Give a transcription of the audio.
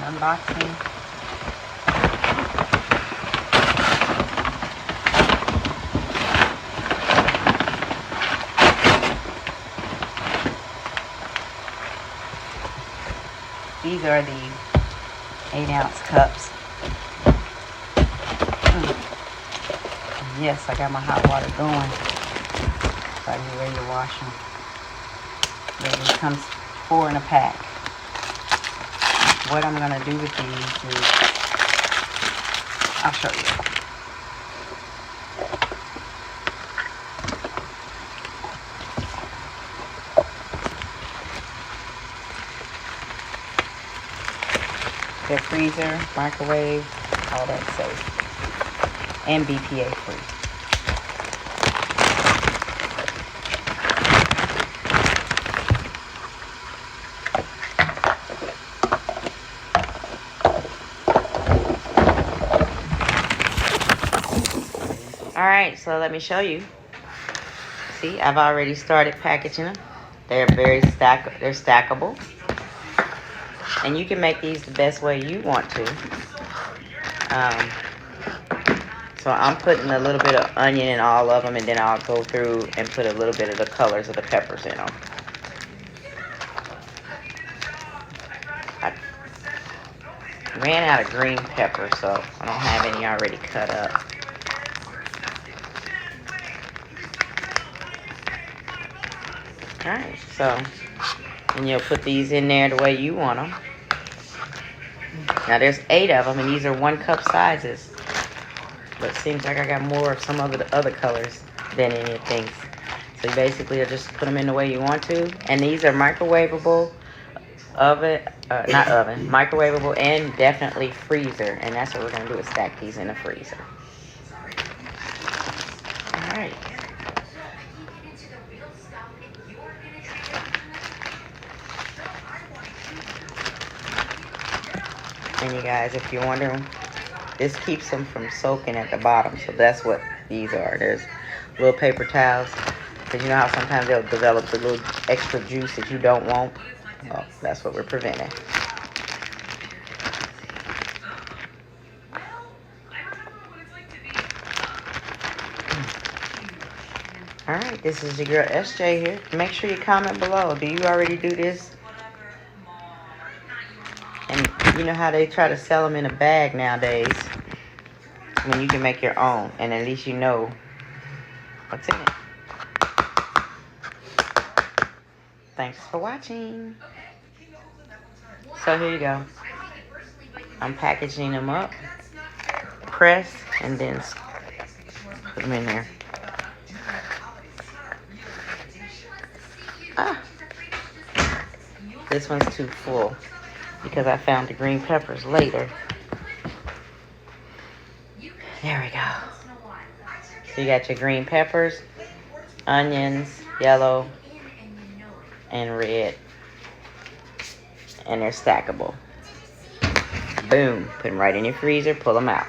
unboxing. These are the 8-ounce cups. Yes, I got my hot water going, so I get ready to wash them. It comes 4 in a pack. What I'm going to do with these is, I'll show you. They're freezer, microwave, all that safe, and BPA free. Alright, so let me show you. See, I've already started packaging them. They're they're stackable. And you can make these the best way you want to. So I'm putting a little bit of onion in all of them, and then I'll go through and put a little bit of the colors of the peppers in them. I ran out of green pepper, so I don't have any already cut up. Alright, so, and you'll put these in there the way you want them. Now there's 8 of them, and these are 1 cup sizes. But it seems like I got more of some of the other colors than anything. So you basically just put them in the way you want to. And these are microwavable, microwavable, and definitely freezer. And that's what we're going to do, is stack these in the freezer. Alright. And you guys, if you're wondering, this keeps them from soaking at the bottom. So that's what these are. There's little paper towels. Because you know how sometimes they'll develop the little extra juice that you don't want? Well, that's what we're preventing. Alright, this is your girl SJ here. Make sure you comment below. Do you already do this? And you know how they try to sell them in a bag nowadays? When you can make your own, and at least you know what's in it. Thanks for watching. So here you go. I'm packaging them up, press, and then put them in there. This one's too full because I found the green peppers later. There we go. So you got your green peppers, onions, yellow, and red. And they're stackable. Boom. Put them right in your freezer. Pull them out.